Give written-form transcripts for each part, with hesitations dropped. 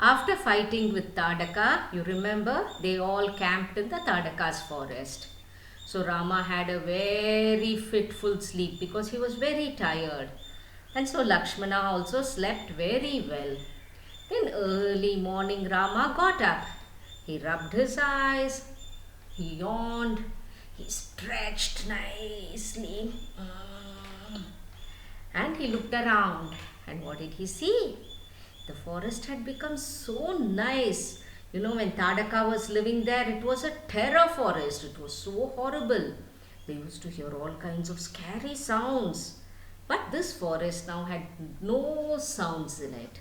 After fighting with Tadaka, you remember they all camped in the Tadaka's forest. So Rama had a very fitful sleep because he was very tired. And so Lakshmana also slept very well. Then early morning Rama got up. He rubbed his eyes, he yawned, he stretched nicely. And he looked around. And what did he see? The forest had become so nice. When Tadaka was living there, it was a terror forest. It was so horrible. They used to hear all kinds of scary sounds. But this forest now had no sounds in it.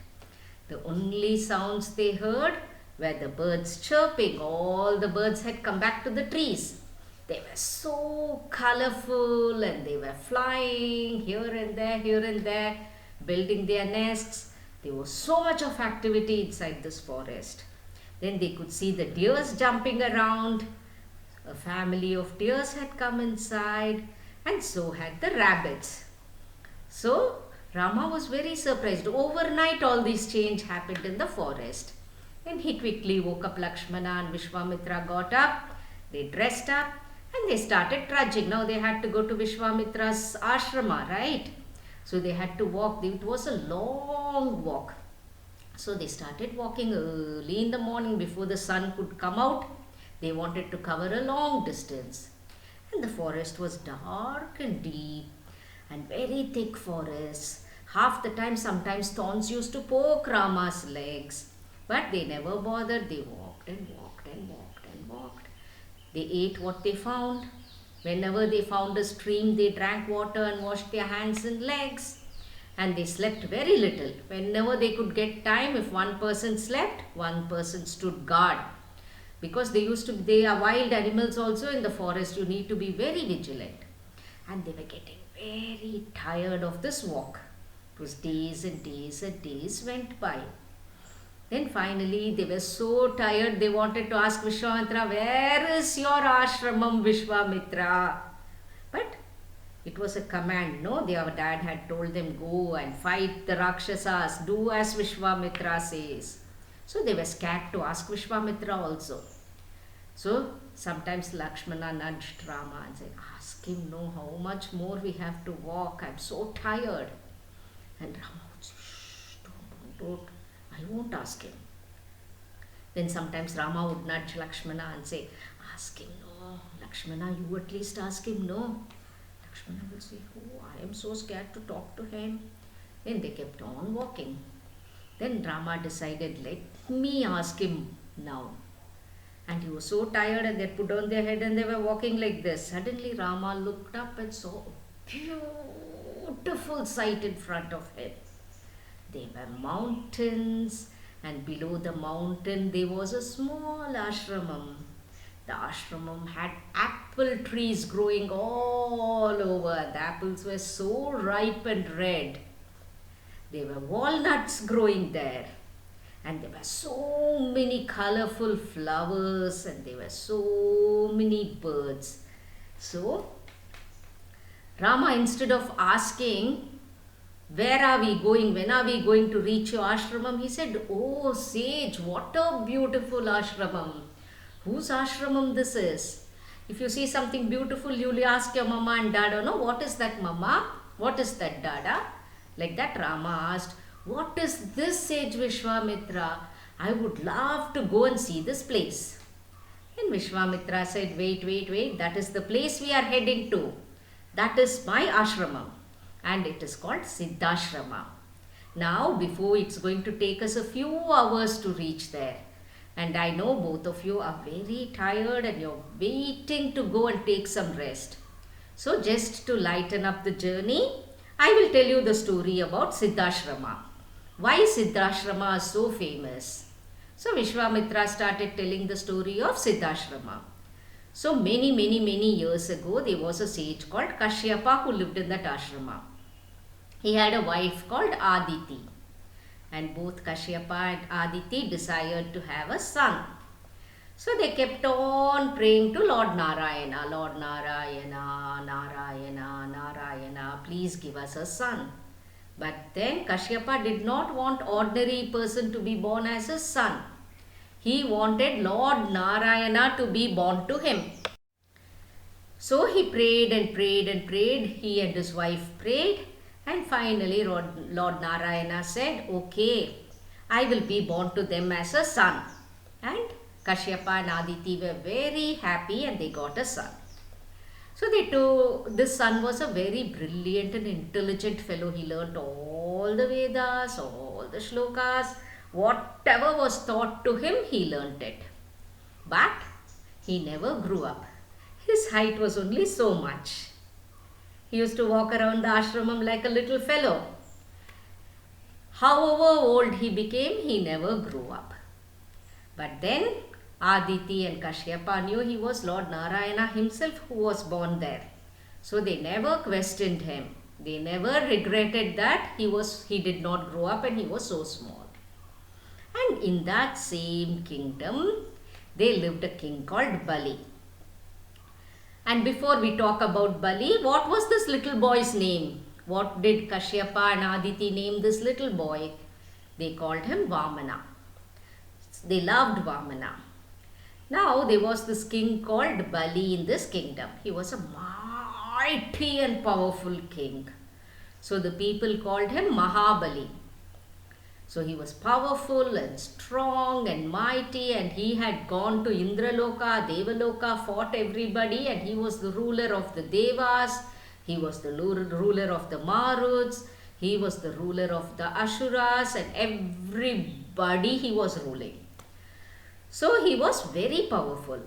The only sounds they heard were the birds chirping. All the birds had come back to the trees. They were so colorful and they were flying here and there, building their nests. There was so much of activity inside this forest. Then they could see the deers jumping around. A family of deers had come inside, and so had the rabbits. So Rama was very surprised. Overnight, all this change happened in the forest. Then he quickly woke up Lakshmana and Vishwamitra got up. They dressed up and they started trudging. Now they had to go to Vishwamitra's ashrama, right? So they had to walk. It was a long walk. So they started walking early in the morning before the sun could come out. They wanted to cover a long distance. And the forest was dark and deep and very thick forest. Half the time, sometimes thorns used to poke Rama's legs. But they never bothered. They walked and walked and walked and walked. They ate what they found. Whenever they found a stream, they drank water and washed their hands and legs. And they slept very little. Whenever they could get time, if one person slept, one person stood guard. Because they are wild animals also in the forest. You need to be very vigilant. And they were getting very tired of this walk. It was days and days and days went by. Then finally they were so tired they wanted to ask Vishwamitra, where is your ashramam, Vishwamitra? But it was a command, no? Their dad had told them, go and fight the Rakshasas, do as Vishwamitra says. So they were scared to ask Vishwamitra also. So sometimes Lakshmana nudged Rama and said, ask him, no, how much more we have to walk, I'm so tired. And Rama would say, shh, don't. I won't ask him. Then sometimes Rama would nudge Lakshmana and say, ask him, no. Lakshmana, you at least ask him, no. Lakshmana will say, oh, I am so scared to talk to him. Then they kept on walking. Then Rama decided, let me ask him now. And he was so tired and they put down their head and they were walking like this. Suddenly Rama looked up and saw a beautiful sight in front of him. There were mountains, and below the mountain there was a small ashramam. The ashramam had apple trees growing all over. The apples were so ripe and red. There were walnuts growing there. And there were so many colorful flowers and there were so many birds. So, Rama, instead of asking, where are we going? When are we going to reach your ashramam? He said, oh sage, what a beautiful ashramam. Whose ashramam this is? If you see something beautiful, you will ask your mama and dada, no, what is that mama? What is that dada? Like that Rama asked, what is this sage Vishwamitra? I would love to go and see this place. And Vishwamitra said, wait, that is the place we are heading to. That is my ashramam. And it is called Siddhashrama. Now, before it's going to take us a few hours to reach there. And I know both of you are very tired and you're waiting to go and take some rest. So, just to lighten up the journey, I will tell you the story about Siddhashrama. Why Siddhashrama is so famous? So, Vishwamitra started telling the story of Siddhashrama. So, many years ago, there was a sage called Kashyapa who lived in that ashrama. He had a wife called Aditi. And both Kashyapa and Aditi desired to have a son. So they kept on praying to Lord Narayana, Narayana, please give us a son. But then Kashyapa did not want ordinary person to be born as his son. He wanted Lord Narayana to be born to him. So he prayed and prayed and prayed. He and his wife prayed. And finally Lord Narayana said, okay, I will be born to them as a son. And Kashyapa and Aditi were very happy and they got a son. So this son was a very brilliant and intelligent fellow. He learnt all the Vedas, all the shlokas. Whatever was taught to him, he learnt it. But he never grew up. His height was only so much. He used to walk around the ashramam like a little fellow. However old he became, he never grew up. But then Aditi and Kashyapa knew he was Lord Narayana himself who was born there. So they never questioned him. They never regretted that he did not grow up and he was so small. And in that same kingdom, there lived a king called Bali. And before we talk about Bali, what was this little boy's name? What did Kashyapa and Aditi name this little boy? They called him Vamana. They loved Vamana. Now there was this king called Bali in this kingdom. He was a mighty and powerful king. So the people called him Mahabali. So he was powerful and strong and mighty, and he had gone to Indraloka, Devaloka, fought everybody, and he was the ruler of the Devas, he was the ruler of the Maruts, he was the ruler of the Asuras, and everybody he was ruling. So he was very powerful,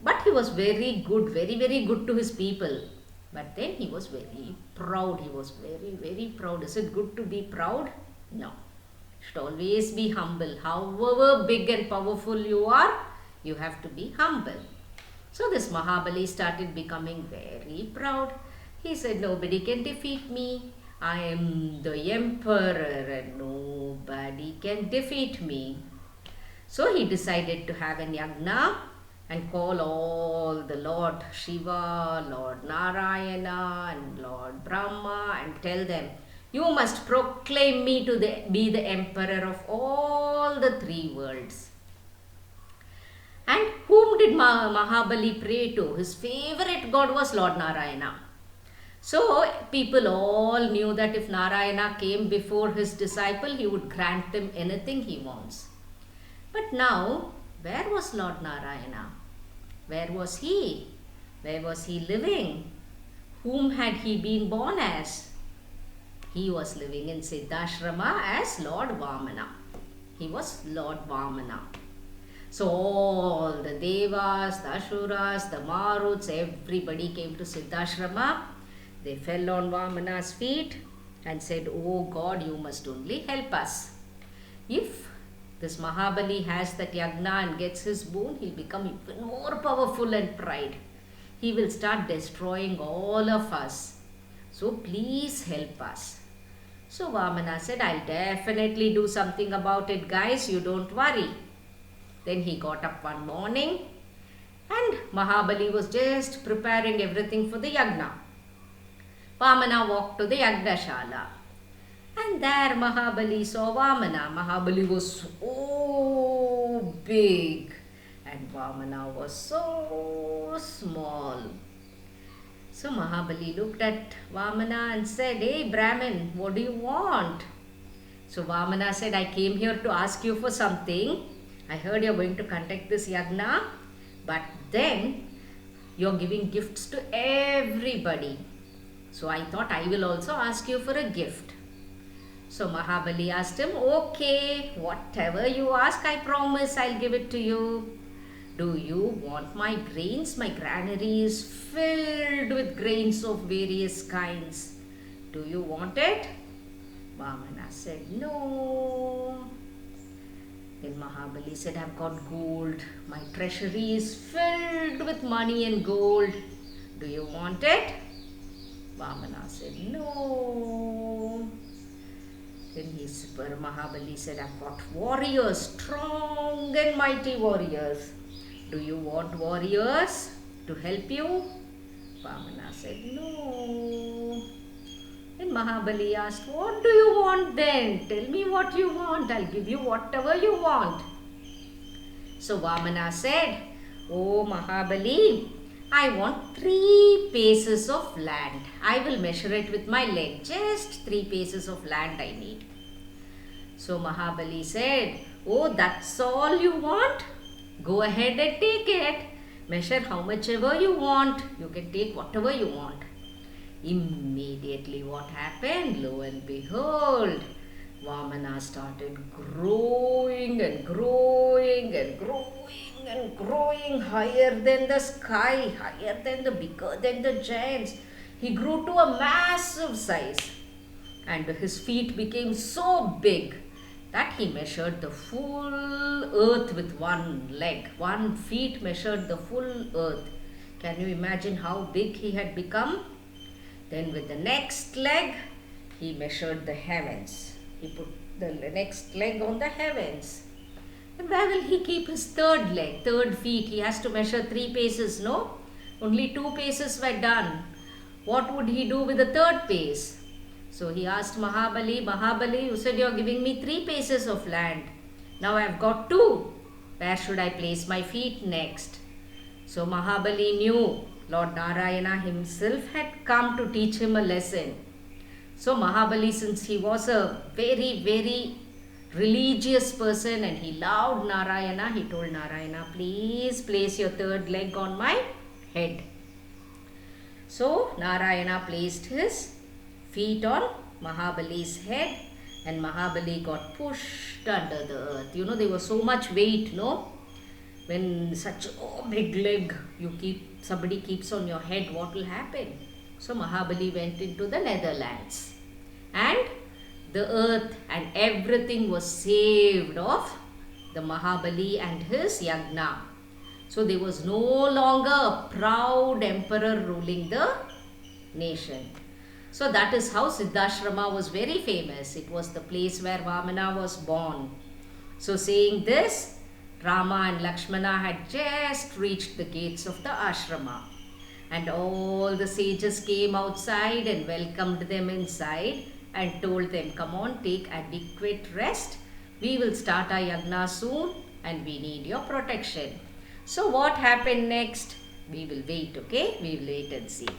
but he was very good, very good to his people. But then he was very proud. He was very proud. Is it good to be proud? No. You should always be humble. However big and powerful you are, you have to be humble. So this Mahabali started becoming very proud. He said, nobody can defeat me. I am the emperor and nobody can defeat me. So he decided to have an yagna and call all the Lord Shiva, Lord Narayana and Lord Brahma and tell them, you must proclaim me to be the emperor of all the three worlds. And whom did Mahabali pray to? His favorite god was Lord Narayana. So people all knew that if Narayana came before his disciple, he would grant him anything he wants. But now, where was Lord Narayana? Where was he? Where was he living? Whom had he been born as? He was living in Siddhashrama as Lord Vamana. He was Lord Vamana. So all the Devas, the Asuras, the Maruts, everybody came to Siddhashrama. They fell on Vamana's feet and said, oh God, you must only help us. If this Mahabali has that yagna and gets his boon, he'll become even more powerful and pride. He will start destroying all of us. So please help us. So Vamana said, I'll definitely do something about it, guys. You don't worry. Then he got up one morning and Mahabali was just preparing everything for the yagna. Vamana walked to the Yagnashala. And there Mahabali saw Vamana. Mahabali was so big and Vamana was so small. So Mahabali looked at Vamana and said, hey Brahmin, what do you want? So Vamana said, I came here to ask you for something. I heard you're going to conduct this yagna, but then you're giving gifts to everybody. So I thought I will also ask you for a gift. So Mahabali asked him, okay, whatever you ask, I promise I'll give it to you. Do you want my grains? My granary is filled with grains of various kinds. Do you want it? Vamana said, no. Then Mahabali said, I've got gold. My treasury is filled with money and gold. Do you want it? Vamana said, no. Then Mahabali said, I've got warriors, strong and mighty warriors. Do you want warriors to help you? Vamana said, no. And Mahabali asked, "What do you want then? Tell me what you want. I'll give you whatever you want." So Vamana said, "Oh Mahabali, I want 3 paces of land. I will measure it with my leg. Just 3 paces of land I need." So Mahabali said, "Oh, that's all you want? Go ahead and take it. Measure how much ever you want. You can take whatever you want." Immediately what happened? Lo and behold, Vamana started growing and growing and growing and growing higher than the sky, higher than bigger than the giants. He grew to a massive size, and his feet became so big that he measured the full earth with one leg. 1 feet measured the full earth. Can you imagine how big he had become? Then with the next leg, he measured the heavens. He put the next leg on the heavens. And where will he keep his third leg, third feet? He has to measure 3 paces, no? Only 2 paces were done. What would he do with the third pace? So he asked Mahabali, "Mahabali, you said you're giving me 3 paces of land. Now I've got 2. Where should I place my feet next?" So Mahabali knew Lord Narayana himself had come to teach him a lesson. So Mahabali, since he was a very, very religious person and he loved Narayana, he told Narayana, "Please place your third leg on my head." So Narayana placed his feet on Mahabali's head, and Mahabali got pushed under the earth. You know, there was so much weight, no? When such a big leg somebody keeps on your head, what will happen? So Mahabali went into the Netherlands, and the earth and everything was saved of the Mahabali and his yagna. So there was no longer a proud emperor ruling the nation. So that is how Siddhashrama was very famous. It was the place where Vamana was born. So saying this, Rama and Lakshmana had just reached the gates of the ashrama, and all the sages came outside and welcomed them inside and told them, "Come on, take adequate rest. We will start our yagna soon and we need your protection." So what happened next? We will wait, okay? We will wait and see.